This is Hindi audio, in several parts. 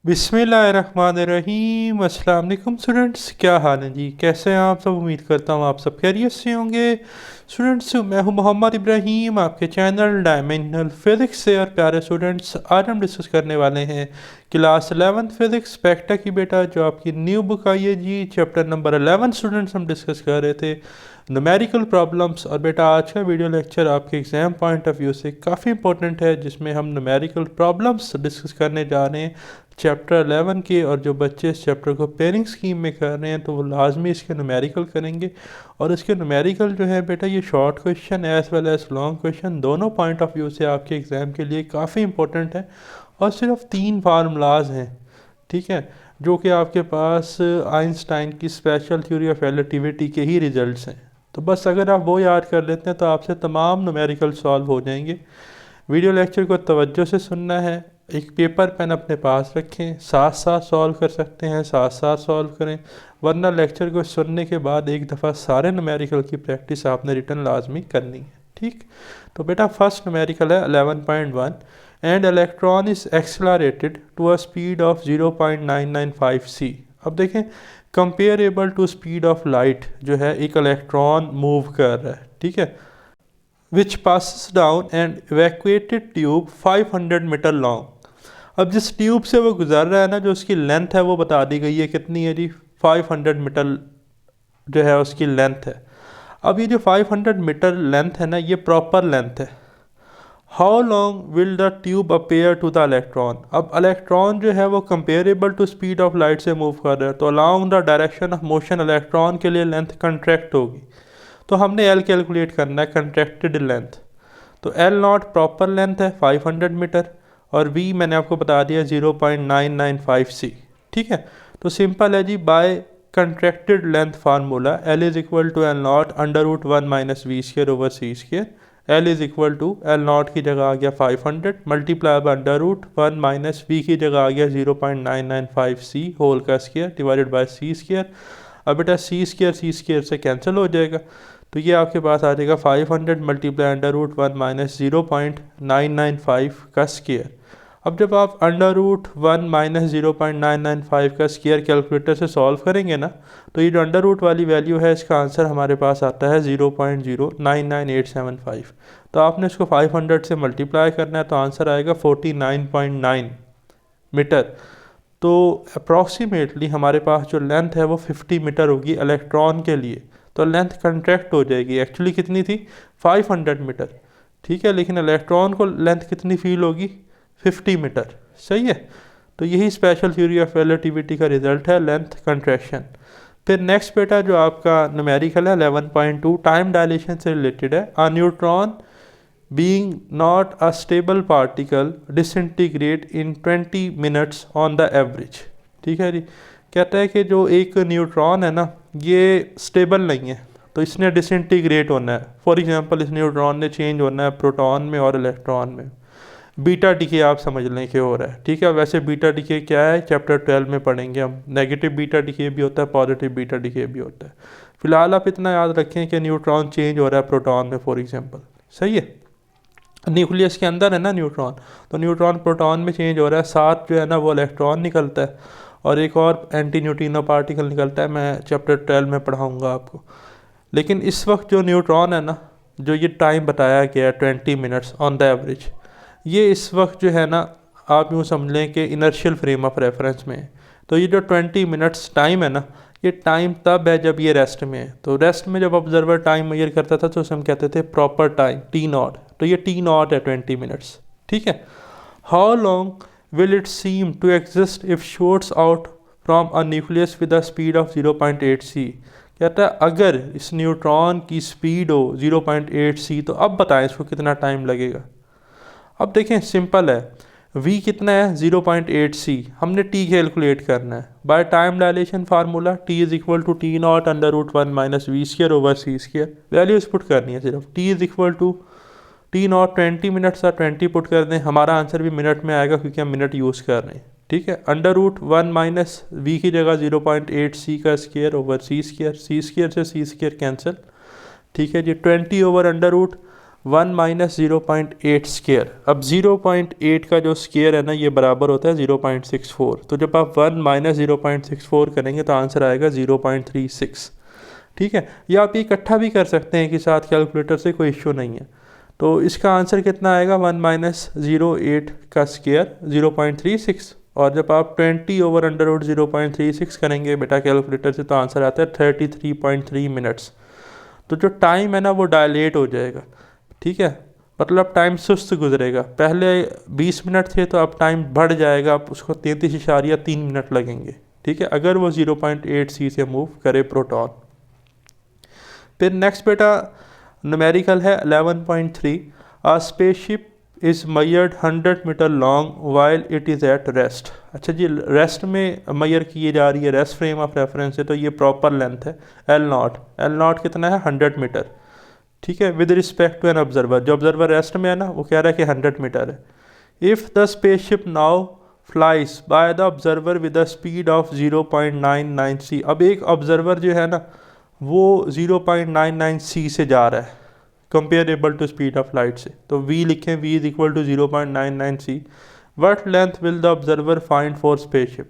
बिस्मिल्लाहिर्रहमानिर्रहीम। अस्सलाम वालेकुम स्टूडेंट्स, क्या हाल है जी? कैसे हैं आप सब? उम्मीद करता हूँ आप सब खैरियत से होंगे। स्टूडेंट्स, मैं हूँ मोहम्मद इब्राहीम, आपके चैनल डायमेंशनल फिज़िक्स से। और प्यारे स्टूडेंट्स, आज हम डिस्कस करने वाले हैं क्लास 11th फिज़िक्स स्पेक्टा की बेटा, जो आपकी न्यू बुक आई है जी, चैप्टर नंबर 11। स्टूडेंट्स, हम डिस्कस कर रहे थे न्यूमेरिकल प्रॉब्लम्स। और बेटा, आज का वीडियो लेक्चर आपके एग्ज़ाम पॉइंट ऑफ व्यू से काफ़ी इंपॉर्टेंट है, जिसमें हम न्यूमेरिकल प्रॉब्लम्स डिस्कस करने जा रहे हैं चैप्टर 11 के। और जो बच्चे इस चैप्टर को पेयरिंग स्कीम में कर रहे हैं तो वो लाजमी इसके न्यूमेरिकल करेंगे। और इसके न्यूमेरिकल जो है बेटा, ये short question as well as long question दोनों पॉइंट ऑफ व्यू से आपके एग्ज़ाम के लिए काफ़ी इंपॉर्टेंट है। और सिर्फ 3 फार्मूलाज हैं, ठीक है, जो कि आपके पास आइंस्टाइन की स्पेशल थ्योरी ऑफ रिलेटिविटी के ही रिजल्ट्स हैं। तो बस अगर आप वो याद कर लेते हैं तो आपसे तमाम न्यूमेरिकल सॉल्व हो जाएंगे। वीडियो लेक्चर को तवज्जो से सुनना है, एक पेपर पेन अपने पास रखें, साथ साथ सॉल्व कर सकते हैं साथ साथ सॉल्व करें, वरना लेक्चर को सुनने के बाद एक दफ़ा सारे न्यूमेरिकल की प्रैक्टिस आपने रिटर्न लाजमी करनी है, ठीक। तो बेटा, फर्स्ट न्यूमेरिकल है 11.1। And electron is accelerated to a speed of 0.995 c। अब देखें, comparable to speed of light जो है, एक इलेक्ट्रॉन मूव कर रहा है, ठीक है, which passes down and evacuated tube 500 metre long. अब जिस ट्यूब से वो गुजर रहा है ना, जो उसकी लेंथ है वो बता दी गई है, कितनी है जी? 500 मीटर जो है उसकी लेंथ है। अब ये जो 500 मीटर लेंथ है ना, ये प्रॉपर लेंथ है। How long will the tube appear to the electron. अब इलेक्ट्रॉन जो है वो comparable to speed of light से मूव कर रहा है, तो along the direction of motion electron के लिए लेंथ कंट्रैक्ट होगी। तो हमने एल कैलकुलेट करना है, कंट्रैक्टेड लेंथ। तो एल नॉट प्रॉपर लेंथ है 500 मीटर, और वी मैंने आपको बता दिया 0.995 c, ठीक है। तो सिंपल है जी, by contracted length formula L is equal to L naught under root 1 minus we square over C square. L is equal to L naught की जगह आ गया 500 multiply by under root 1 minus we की जगह आ गया 0.995 c होल का square divided by C square. अब बेटा, सी स्क्र से कैंसिल हो जाएगा, तो ये आपके पास आ जाएगा 500 मल्टीप्लाई अंडर रूट 1 माइनस 0.995 का स्क्वायर। अब जब आप अंडर रूट 1 माइनस 0.995 का स्क्वायर कैलकुलेटर से सॉल्व करेंगे ना, तो ये जो अंडर रूट वाली वैल्यू है, इसका आंसर हमारे पास आता है 0.099875। तो आपने इसको 500 से मल्टीप्लाई करना है, तो आंसर आएगा 49.9 मीटर। तो अप्रॉक्सीमेटली हमारे पास जो लेंथ है वो 50 मीटर होगी इलेक्ट्रॉन के लिए। तो लेंथ कंट्रैक्ट हो जाएगी। एक्चुअली कितनी थी? 500 मीटर, ठीक है, लेकिन इलेक्ट्रॉन को लेंथ कितनी फील होगी? 50 मीटर, सही है। तो यही स्पेशल थ्योरी ऑफ रिलेटिविटी का रिजल्ट है, लेंथ कंट्रैक्शन। फिर नेक्स्ट बेटा जो आपका न्यूमेरिकल है 11.2, टाइम डायलेशन से रिलेटेड है। A neutron being not a stable particle disintegrate in 20 minutes on the average, ठीक है जी। कहता है कि जो एक न्यूट्रॉन है ना, ये स्टेबल नहीं है, तो इसने डिसइंटीग्रेट होना है। फॉर एग्जांपल, इस न्यूट्रॉन ने चेंज होना है प्रोटॉन में और इलेक्ट्रॉन में। बीटा डिके आप समझ लें कि हो रहा है, ठीक है। वैसे बीटा डिके क्या है, चैप्टर 12 में पढ़ेंगे हम। नेगेटिव बीटा डिके भी होता है, पॉजिटिव बीटा डिके भी होता है। फिलहाल आप इतना याद रखें कि न्यूट्रॉन चेंज हो रहा है प्रोटॉन में, फॉर एग्जाम्पल, सही है। न्यूक्लियस के अंदर है ना न्यूट्रॉन, तो न्यूट्रॉन प्रोटॉन में चेंज हो रहा है, साथ जो है ना वो इलेक्ट्रॉन निकलता है, और एक और एंटी न्यूट्रिनो पार्टिकल निकलता है। मैं चैप्टर 12 में पढ़ाऊँगा आपको। लेकिन इस वक्त जो न्यूट्रॉन है ना, जो ये टाइम बताया गया है 20 मिनट्स ऑन द एवरेज, ये इस वक्त जो है ना, आप यूँ समझ लें कि इनर्शियल फ्रेम ऑफ रेफरेंस में है। तो ये जो 20 मिनट्स टाइम है ना, ये टाइम तब है जब ये रेस्ट में है। तो रेस्ट में जब ऑब्जर्वर टाइम मेजर करता था तो उसे हम कहते थे प्रॉपर टाइम, टी नॉट। तो ये टी नॉट है 20 मिनट्स, ठीक है। How long will it seem to exist if shoots out from a nucleus with a speed of 0.8 c। कहता है अगर इस न्यूट्रॉन की स्पीड हो 0.8 c, तो अब बताएं इसको कितना टाइम लगेगा। अब देखें, सिंपल है, v कितना है? 0.8 c। हमने t कैलकुलेट करना है by time dilation formula. t is equal to T naught under root 1 minus we square over C square. Values put करनी है सिर्फ। t is equal to T naught 20 minutes था, 20 पुट कर दें, हमारा आंसर भी मिनट में आएगा क्योंकि हम मिनट यूज़ कर रहे हैं, ठीक है। अंडर रूट 1 माइनस वी की जगह 0.8 c का स्क्र ओवर सी स्क्र, सी स्क्र से सी स्क्र कैंसिल, ठीक है जी। 20 over under root 1 minus 0.8 square. अब 0.8 का जो स्केयर है ना ये बराबर होता है 0.64। तो जब आप 1 माइनस 0.64 करेंगे तो आंसर आएगा 0.36। ठीक है, या आप ये इकट्ठा भी कर सकते हैं कि साथ कैलकुलेटर से, कोई इश्यू नहीं है। तो इसका आंसर कितना आएगा 1 माइनस 0.8 का स्केयर 0.36। और जब आप 20 ओवर अंडर रूट 0.36 करेंगे बेटा कैलकुलेटर से तो आंसर आता है 33.3 मिनट्स। तो जो टाइम है ना वो डायलेट हो जाएगा। ठीक है, मतलब टाइम सुस्त गुजरेगा। पहले 20 मिनट थे तो अब टाइम बढ़ जाएगा, अब उसको 33.3 मिनट लगेंगे। ठीक है, अगर वो 0.8 सी से मूव करे प्रोटॉन। फिर नेक्स्ट बेटा न्यूमेरिकल है 11.3। A spaceship is measured 100 metre long while it is at rest. अच्छा जी, रेस्ट में मयर की जा रही है, रेस्ट फ्रेम ऑफ रेफरेंस है, तो ये प्रॉपर लेंथ है L0। L0 कितना है 100 मीटर। ठीक है, with respect to an observer. जो ऑब्जर्वर रेस्ट में है ना वो कह रहा है कि 100 मीटर है। If the spaceship now flies by the observer with the speed of 0.99 सी। अब एक ऑब्जर्वर जो है ना वो 0.99 सी से जा रहा है comparable to speed of light से। तो v लिखें, v is equal to 0.99 C. What length will the observer find for spaceship.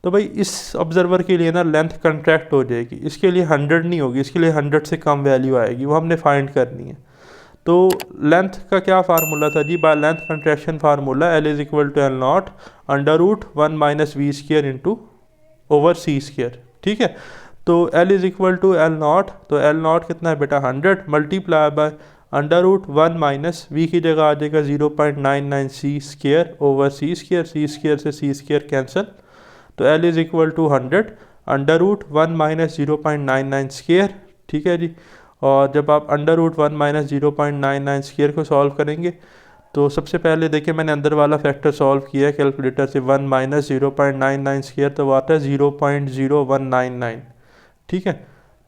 तो भाई इस ऑब्जर्वर के लिए ना लेंथ कंट्रैक्ट हो जाएगी, इसके लिए 100 नहीं होगी, इसके लिए 100 से कम वैल्यू आएगी, वो हमने फाइंड करनी है। तो लेंथ का क्या फार्मूला था जी, by length contraction formula L is equal to L0 under root 1 minus we square into over C square. ठीक है, तो L is equal to L0, तो L0 कितना है बेटा 100 multiply by under root 1 minus we की जगह आ जाएगा 0.99 सी स्क्र ओवर सी स्क्र। सी स्क्र से सी स्क्र कैंसिल, तो L is equal to 100 under root 1 minus 0.99 square. ठीक है जी, और जब आप अंडर रूट 1 माइनस 0.99 स्क्र को सॉल्व करेंगे तो सबसे पहले देखिए मैंने अंदर वाला फैक्टर सॉल्व किया है कैलकुलेटर से। 1 माइनस 0.99 स्क्र तो आता है 0.0199। ठीक है,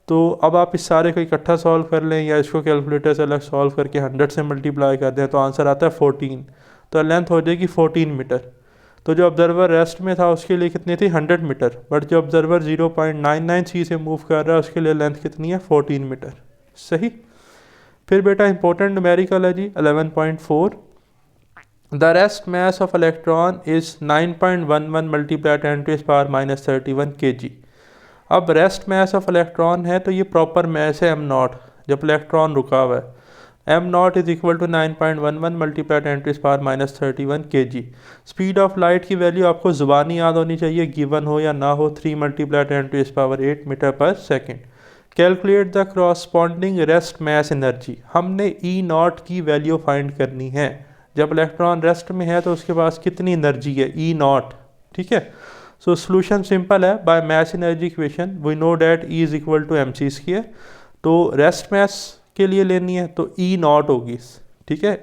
तो अब आप इस सारे को इकट्ठा सॉल्व कर लें या इसको कैलकुलेटर से अलग सॉल्व करके 100 से मल्टीप्लाई कर दें तो आंसर आता है 14। तो लेंथ हो जाएगी 14 मीटर। तो जो ऑब्जर्वर रेस्ट में था उसके लिए कितनी थी 100 मीटर, बट जो ऑब्जर्वर 0.99 सी से मूव कर रहा है उसके लिए लेंथ कितनी है 14 मीटर। सही। फिर बेटा इंपॉर्टेंट न्यूमेरिकल है जी 11.4। The rest mass of electron is 9.11 multiply 10 to the power minus 31 kg। अब रेस्ट मास ऑफ इलेक्ट्रॉन है तो ये प्रॉपर मास है m0 जब इलेक्ट्रॉन रुका हुआ है। m0 is equal to 9.11 multiply 10 to the power minus 31 kg। Speed of light की वैल्यू आपको ज़ुबानी याद होनी चाहिए, गिवन हो या ना हो, 3 multiply 10 to the power 8 metre पर second. Calculate the corresponding rest mass energy. हमने E0 की वैल्यू फाइंड करनी है। जब इलेक्ट्रॉन रेस्ट में है तो उसके पास कितनी एनर्जी है E0। ठीक है, सो सोल्यूशन सिंपल है। By mass energy equation we know that E is equal to mc square. तो रेस्ट मास के लिए लेनी है तो E0 होगी। ठीक है,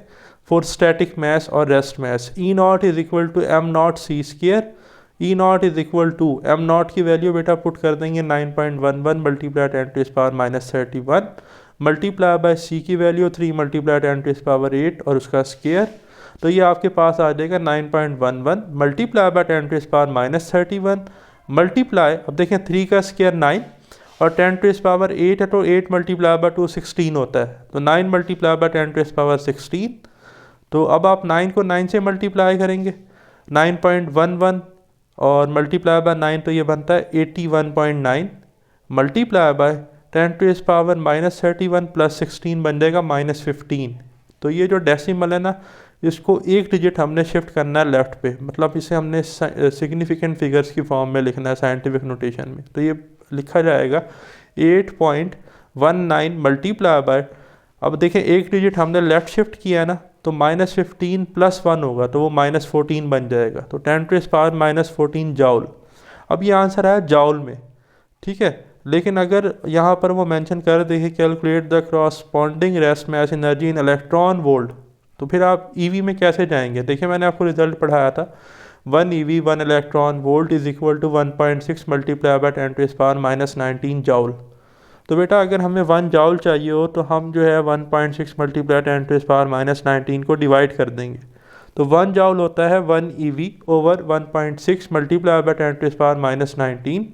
फॉर स्टैटिक मास और rest mass E0 is equal to m0 c square. E0 is equal to m0 की वैल्यू बेटा पुट कर देंगे 9.11 multiply 10 to the power minus 31 multiply by c की value 3 multiply 10 to the power 8 और उसका स्क्वायर। तो ये आपके पास आ जाएगा 9.11 multiply by 10 to the power minus 31 multiply, अब देखें 3 का स्क्वायर 9 और 10 टू द पावर 8 है तो 8 मल्टीप्लाई बाय 2 16 होता है। तो 9 multiply by 10 to the power 16। तो अब आप 9 को 9 से मल्टीप्लाई करेंगे 9.11 और मल्टीप्लाई बाय 9 तो ये बनता है 81.9 multiply by 10 to the power minus 31 plus 16 बन जाएगा माइनस 15। तो ये जो डेसिमल है ना इसको एक डिजिट हमने शिफ्ट करना है लेफ़्ट पे, मतलब इसे हमने सिग्निफिकेंट फिगर्स की फॉर्म में लिखना है साइंटिफिक नोटेशन में। तो ये लिखा जाएगा 8.19 मल्टीप्लाई बाय, अब देखें एक डिजिट हमने लेफ़्ट शिफ्ट किया है ना तो माइनस 15 प्लस 1 होगा तो वो माइनस 14 बन जाएगा। तो 10 to the power minus 14 joule. अब ये आंसर आया जाउल में। ठीक है, लेकिन अगर यहाँ पर वो मेंशन कर दे calculate the corresponding rest mass energy in electron volt, तो फिर आप ईवी में कैसे जाएंगे। देखिए मैंने आपको रिजल्ट पढ़ाया था 1 EV 1 electron volt is equal to 1.6 multiply by 10 to the power minus 19 joule. तो बेटा अगर हमें 1 जाउल चाहिए हो तो हम जो है 1.6 multiply 10 to the power minus 19 को डिवाइड कर देंगे। तो 1 जाउल होता है 1 EV over 1.6 multiply by 10 to the power minus 19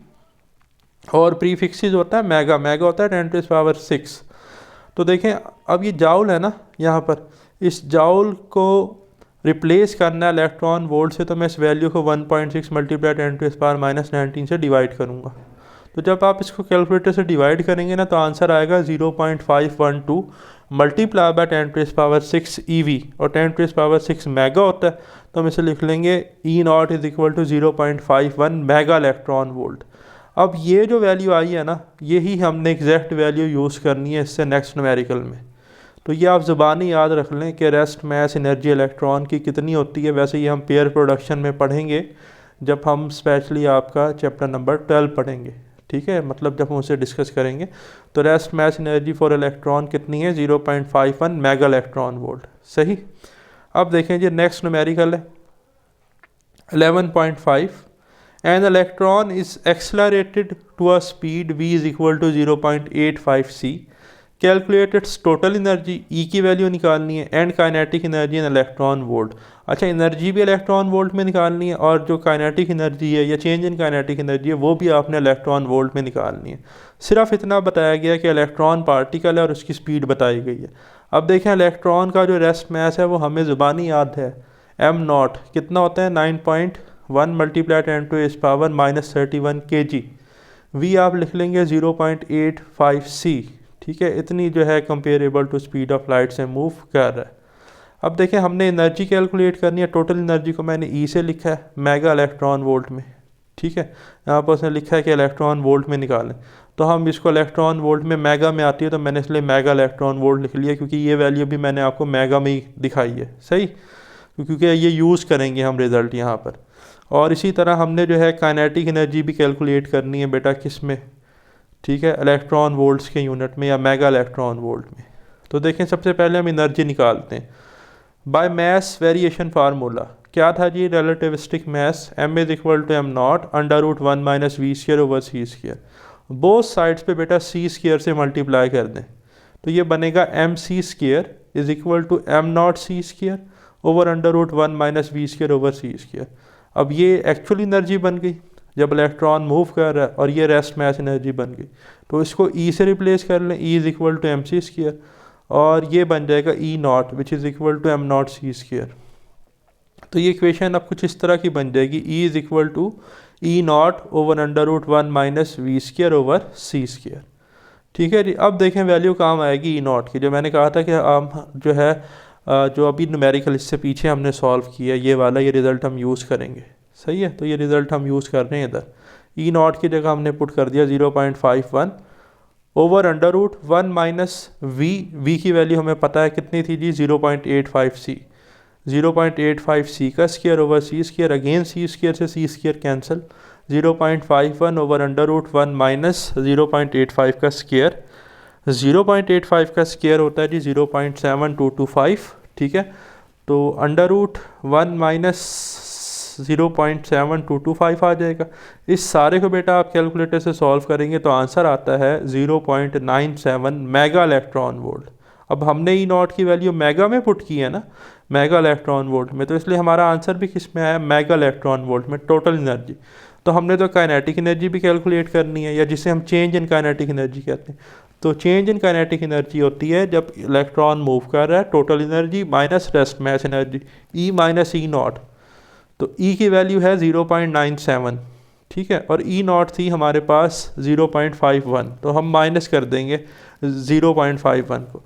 और प्रीफिक्सेस होता है मेगा, मेगा होता है 10 टू द पावर 6। तो देखें अब ये जाउल है ना, यहाँ पर इस जाउल को रिप्लेस करना है इलेक्ट्रॉन वोल्ट से, तो मैं इस वैल्यू को 1.6 मल्टीप्लाई 10⁻⁻19 से डिवाइड करूँगा। तो जब आप इसको कैलकुलेटर से डिवाइड करेंगे ना तो आंसर आएगा 0.512 मल्टीप्लाई बाय 10⁻6 EV, और 10⁻6 मेगा होता है, तो हम इसे लिख लेंगे E0 is equal to 0.51 mega electron volt. अब ये जो वैल्यू आई है ना, यही हमने एग्जैक्ट वैल्यू यूज़ करनी है इससे नेक्स्ट न्यूमेरिकल में। तो ये आप ज़बानी याद रख लें कि रेस्ट मास एनर्जी इलेक्ट्रॉन की कितनी होती है। वैसे ये हम पेयर प्रोडक्शन में पढ़ेंगे जब हम स्पेशली आपका चैप्टर नंबर 12 पढ़ेंगे, ठीक है, मतलब जब हम उसे डिस्कस करेंगे। तो rest mass energy for electron कितनी है, 0.51 मेगा इलेक्ट्रॉन वोल्ट। सही। अब देखें जी नेक्स्ट न्यूमेरिकल है 11.5। An electron is accelerated to a speed v is equal to 0.85 c। Calculate its total energy, E की वैल्यू निकालनी है, and kinetic energy in electron volt. अच्छा, एनर्जी भी इलेक्ट्रॉन वोल्ट में निकालनी है, और जो काइनेटिक एनर्जी है या चेंज इन काइनेटिक एनर्जी है वो भी आपने इलेक्ट्रॉन वोल्ट में निकालनी है। सिर्फ इतना बताया गया कि इलेक्ट्रॉन पार्टिकल है और उसकी स्पीड बताई गई है। अब देखें इलेक्ट्रॉन का जो रेस्ट मास है वो हमें ज़ुबानी याद है, m0 कितना होता है, 9.1 मल्टीप्लाई 10⁻31 kg। v आप लिख लेंगे 0.85 c, ठीक है। इतनी जो है comparable to speed of light से मूव कर रहा है। अब देखें हमने एनर्जी कैलकुलेट करनी है। टोटल एनर्जी को मैंने ई से लिखा है मेगा इलेक्ट्रॉन वोल्ट में, ठीक है। यहाँ पर उसने लिखा है कि इलेक्ट्रॉन वोल्ट में निकालें, तो हम इसको इलेक्ट्रॉन वोल्ट में मेगा में आती है तो मैंने इसलिए मेगा इलेक्ट्रॉन वोल्ट लिख लिया, क्योंकि ये वैल्यू भी मैंने आपको मेगा में ही दिखाई है। सही, क्योंकि ये यूज़ करेंगे हम रिज़ल्ट यहाँ पर। और इसी तरह हमने जो है काइनेटिक एनर्जी भी कैलकुलेट करनी है बेटा, किस में, ठीक है, इलेक्ट्रॉन वोल्ट्स के यूनिट में या मेगा इलेक्ट्रॉन वोल्ट में। तो देखें सबसे पहले हम एनर्जी निकालते हैं बाय मास वेरिएशन फार्मूला। क्या था जी, relativistic mass m is equal to m0 √1 minus V square over C square. Both sides पे बेटा सी स्क्वायर से मल्टीप्लाई कर दें, तो ये बनेगा mc square is equal to m0 C square over √1 minus V square over C square. अब ये एक्चुअल एनर्जी बन गई जब इलेक्ट्रॉन मूव कर रहा है, और ये रेस्ट मास एनर्जी बन गई। तो इसको E से रिप्लेस कर लें, E is equal to mc square, और ये बन जाएगा E0 which is equal to m0 c square. तो ये इक्वेशन अब कुछ इस तरह की बन जाएगी, E is equal to E0 over √1 minus V square over C square, ठीक है जी। अब देखें वैल्यू काम आएगी E0 की, जो मैंने कहा था कि हम जो है जो अभी न्यूमेरिकल इससे पीछे हमने सॉल्व किया ये वाला, ये रिज़ल्ट हम यूज़ करेंगे। सही है, तो ये रिज़ल्ट हम यूज़ कर रहे हैं इधर। E0 की जगह हमने पुट कर दिया 0.51 ओवर √1 माइनस वी की वैल्यू हमें पता है कितनी थी जी, 0.85 c। 0.85 c का square over C square, again सी स्क्वायर से सी स्क्वायर कैंसिल, 0.51 ओवर √1 माइनस 0.85 का स्क्वायर। 0.85 का स्क्वायर होता है जी 0.7225, ठीक है। तो √1 माइनस 0.7225 आ जाएगा। इस सारे को बेटा आप कैलकुलेटर से सॉल्व करेंगे तो आंसर आता है 0.97 मेगा इलेक्ट्रॉन वोल्ट। अब हमने E0 की वैल्यू मेगा में पुट की है ना, मेगा इलेक्ट्रॉन वोल्ट में, तो इसलिए हमारा आंसर भी किस में आया, मेगा इलेक्ट्रॉन वोल्ट में टोटल एनर्जी। तो हमने तो काइनेटिक एनर्जी भी कैलकुलेट करनी है, या जिसे हम चेंज इन काइनेटिक एनर्जी कहते हैं। तो चेंज इन काइनेटिक एनर्जी होती है जब इलेक्ट्रॉन मूव कर रहा है, total energy minus rest mass energy, E minus E0। तो E की वैल्यू है 0.97, ठीक है, और E0 थी हमारे पास 0.51, तो हम माइनस कर देंगे 0.51 को,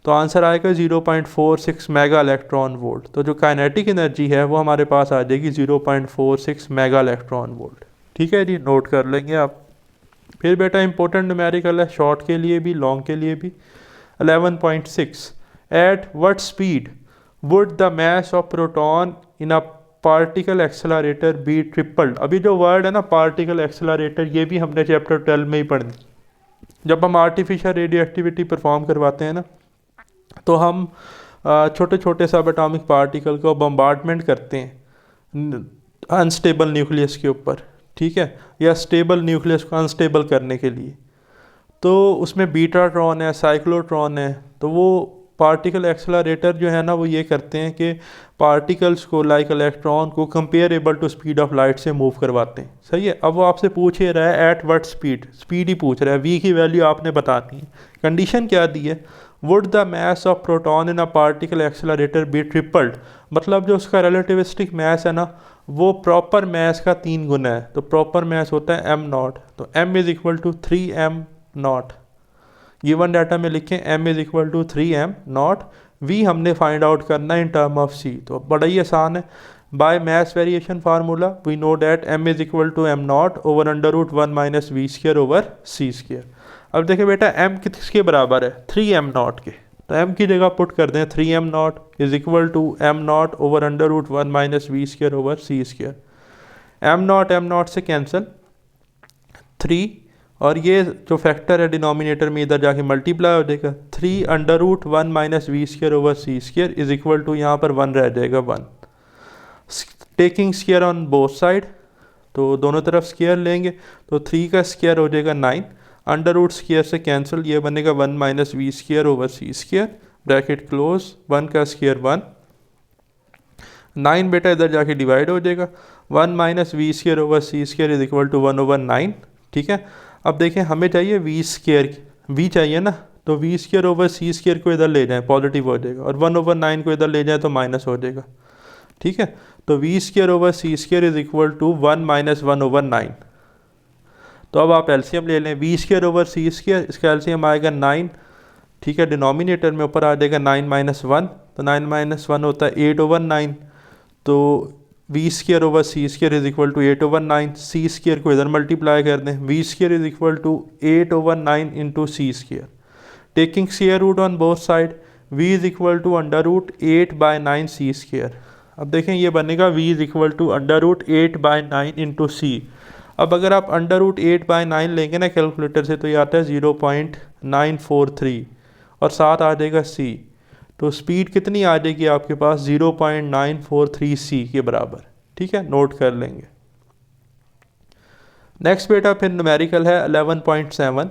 तो आंसर आएगा 0.46 मेगा इलेक्ट्रॉन वोल्ट। तो जो काइनेटिक एनर्जी है वो हमारे पास आ जाएगी 0.46 मेगा इलेक्ट्रॉन वोल्ट, ठीक है जी, नोट कर लेंगे आप। फिर बेटा इंपॉर्टेंट न्यूमेरिकल है, शॉर्ट के लिए भी लॉन्ग के लिए भी। 11.6 at what speed would the mass of proton in a particle accelerator be tripled. अभी जो वर्ड है ना पार्टिकल एक्सेलरेटर, ये भी हमने चैप्टर 12 में ही पढ़नी। जब हम आर्टिफिशियल रेडियो एक्टिविटी परफॉर्म करवाते हैं ना, तो हम छोटे छोटे सब एटॉमिक पार्टिकल को बम्बार्डमेंट करते हैं अनस्टेबल न्यूक्लियस के ऊपर, ठीक है, या स्टेबल न्यूक्लियस को अनस्टेबल करने के लिए। तो उसमें बीटाट्रॉन है, साइक्लोट्रॉन है। तो वो पार्टिकल एक्सेलरेटर जो है ना वो ये करते हैं कि पार्टिकल्स को लाइक इलेक्ट्रॉन को comparable to speed of light से मूव करवाते हैं। सही है। अब वो आपसे पूछ रहा है एट व्हाट स्पीड, स्पीड ही पूछ रहा है, वी की वैल्यू आपने बतानी है। कंडीशन क्या दी है, would the mass of proton in a particle accelerator be tripled, मतलब जो उसका रिलेटिविस्टिक मैस है ना वो प्रॉपर मैस का 3 गुना है, तो प्रॉपर मैस होता है एम नॉट, तो M is equal to 3m naught. Given data में लिखें m is equal to 3m naught, v हमने फाइंड आउट करना है इन टर्म ऑफ c, तो बड़ा ही आसान है। By mass variation formula we know that m is equal to m naught over under root 1 minus we square over c square. अब देखिए बेटा m किसके बराबर है, 3m नॉट के, तो m की जगह पुट कर दें 3m naught is equal to m naught over under root 1 minus we square over c square. m naught से कैंसिल 3, और ये जो फैक्टर है डिनोमिनेटर में इधर जाके मल्टीप्लाई हो जाएगा, 3 under root 1 minus we square over C square is equal to यहाँ पर 1 रह जाएगा 1। Taking square on both side, तो दोनों तरफ स्क्र लेंगे तो 3 का स्क्र हो जाएगा 9, अंडर रूट स्क्र से कैंसिल, ये बनेगा 1 minus we square over C square, bracket close, 1 का स्क्र 1, 9 बेटा इधर जाके डिवाइड हो जाएगा, 1 minus we square over C square is equal to 1 over 9। ठीक है, अब देखें हमें चाहिए वी स्क्र, वी चाहिए ना, तो we square over C square को इधर ले जाएं पॉजिटिव हो जाएगा, और 1 ओवर 9 को इधर ले जाएं तो माइनस हो जाएगा। ठीक है, तो we square over C square is equal to 1 minus 1 over 9। तो अब आप एलसीएम ले लें, वी स्क्र ओवर सी स्क्र, इसका एलसीएम आएगा 9। ठीक है, डिनोमिनेटर में ऊपर आ जाएगा 9 माइनस 1, तो 9 माइनस 1 होता है 8 ओवर 9, तो we square over C square is equal to 8 over 9, C square को इधर मल्टीप्लाई कर दें, V square is equal to 8 over 9 into C square. Taking square root on both side, v is equal to under root 8 by 9 C square. अब देखें ये बनेगा v is equal to under root 8 by 9 into C. अब अगर आप अंडर रूट 8 बाई 9 लेंगे ना कैलकुलेटर से तो ये आता है 0.943 और साथ आ जाएगा c, तो स्पीड कितनी आ जाएगी आपके पास 0.943 c के बराबर। ठीक है, नोट कर लेंगे। नेक्स्ट बेटा फिर न्यूमेरिकल है 11.7,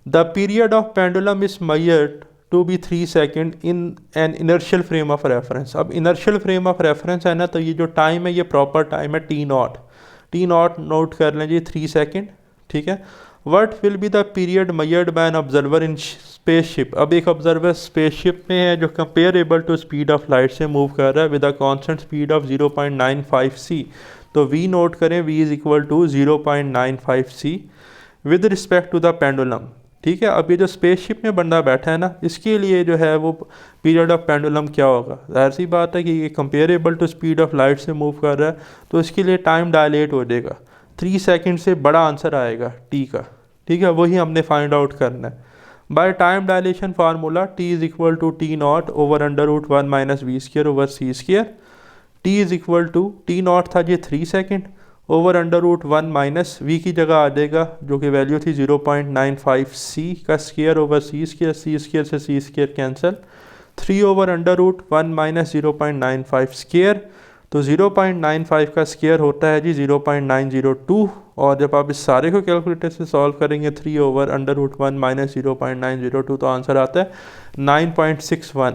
the period of pendulum is measured to be 3 second in an inertial frame of reference. अब इनर्शियल फ्रेम ऑफ रेफरेंस है ना, तो ये जो टाइम है ये प्रॉपर टाइम है टी नॉट नोट कर लें जी 3 सेकेंड। ठीक है, what will be the period measured by an observer in spaceship. अब एक ऑब्जर्वर स्पेसशिप में है जो comparable to speed of light से मूव कर रहा है with a constant speed of 0.95 c, तो v नोट करें, v is equal to 0.95 c with respect to the pendulum. ठीक है, अब ये जो स्पेसशिप में बंदा बैठा है ना, इसके लिए जो है वो पीरियड ऑफ पेंडुलम क्या होगा, जाहिर सी बात है कि ये comparable to speed of light से मूव कर रहा है, तो इसके लिए टाइम डायलेट हो जाएगा, 3 सेकेंड से बड़ा आंसर आएगा टी का। ठीक है, वही हमने फाइंड आउट करना है by time dilation formula, t is equal to T naught over under root 1 minus we square over C square. T is equal to T naught था ये 3 second over under root 1 minus we की जगह आ जाएगा जो कि वैल्यू थी 0.95 c का स्क्र ओवर सी स्क्र से C square cancel, 3 over under root 1 minus 0.95 square, तो 0.95 का स्क्र होता है जी 0.902, और जब आप इस सारे को कैलकुलेटर से सॉल्व करेंगे 3 ओवर अंडर रूट 1 माइनस 0.902 तो आंसर आता है 9.61।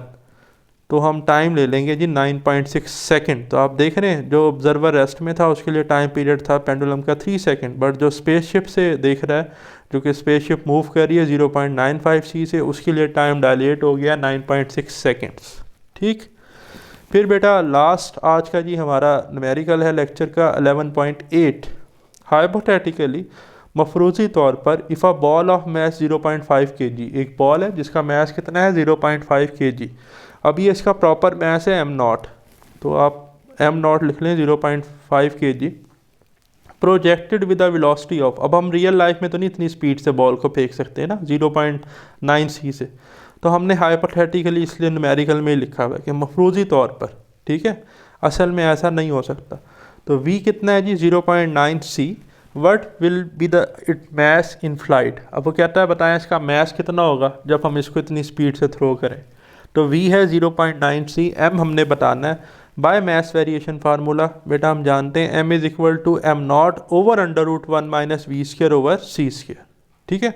तो हम टाइम ले लेंगे जी 9.6 सेकेंड। तो आप देख रहे हैं जो ऑब्जर्वर रेस्ट में था उसके लिए टाइम पीरियड था पेंडुलम का 3 सेकेंड, बट जो स्पेसशिप से देख रहा है जो कि स्पेसशिप मूव कर रही है 0.95 c से, उसके लिए टाइम डायलेट हो गया 9.6 सेकेंड्स। ठीक, फिर बेटा लास्ट आज का जी हमारा न्यूमेरिकल है लेक्चर का 11.8, हाइपोथेटिकली मफरूज़ी तौर पर if a ball of mass 0.5 kg, एक बॉल है जिसका मैस कितना है 0.5 kg। अब ये इसका प्रॉपर मैस है m नॉट, तो आप m नॉट लिख लें 0.5 kg, projected with the velocity of, अब हम रियल लाइफ में तो नहीं इतनी स्पीड से बॉल को फेंक सकते हैं ना 0.9 c से, तो हमने हाइपोथेटिकली इसलिए न्यूमेरिकल में लिखा हुआ है कि मफरूज़ी तौर पर। ठीक है, असल में ऐसा नहीं हो सकता। तो v कितना है जी 0.9 c, what will be the it mass in flight. अब वो कहता है बताएं इसका मैस कितना होगा जब हम इसको इतनी स्पीड से थ्रो करें, तो v है 0.9 c, m हमने बताना है बाय मैस वेरिएशन फार्मूला, बेटा हम जानते हैं m is equal to m naught over under root 1 minus we square over C square. ठीक है,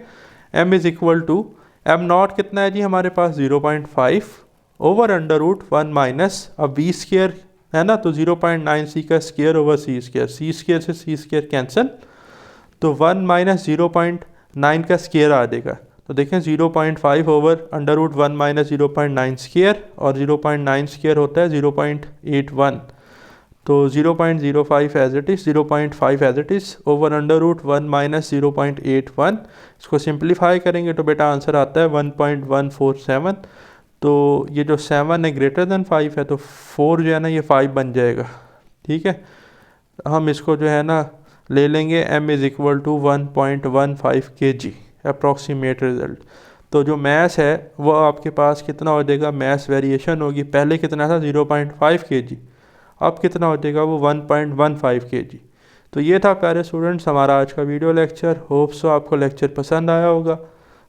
m is equal to m naught कितना है जी हमारे पास 0.5 ओवर अंडर रूट 1 माइनस, अब वी स्क्र है ना, तो 0.9 c का स्क्र ओवर सी स्क्र से सी स्क्र कैंसिल, तो 1 माइनस 0.9 का स्क्र आ जाएगा, तो देखें 0.5 over under root 1 minus 0.9 square, और 0.9 स्क्वायर होता है 0.81, तो 0.05 as it is, 0.5 as it is over under root 1 minus 0.81। इसको सिंप्लीफाई करेंगे तो बेटा आंसर आता है 1.147। तो ये जो 7 है ग्रेटर देन 5 है, तो 4 जो है ना ये 5 बन जाएगा। ठीक है, हम इसको जो है ना ले लेंगे m is equal to 1.15 kg approximate result. तो जो मैस है वो आपके पास कितना हो जाएगा, मैस वेरिएशन होगी, पहले कितना था 0.5 kg, अब कितना हो जाएगा वो 1.15 kg। तो ये था प्यारे स्टूडेंट्स हमारा आज का वीडियो लेक्चर। होप सो आपको लेक्चर पसंद आया होगा।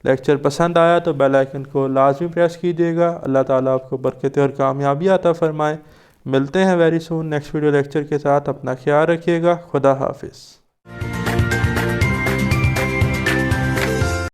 लेक्चर पसंद आया तो बेल आइकन को लाजमी प्रेस कीजिएगा। अल्लाह ताला आपको बरकत और कामयाबी अता फरमाए। मिलते हैं very soon next video lecture के साथ। अपना ख्याल रखिएगा। खुदा हाफिज़।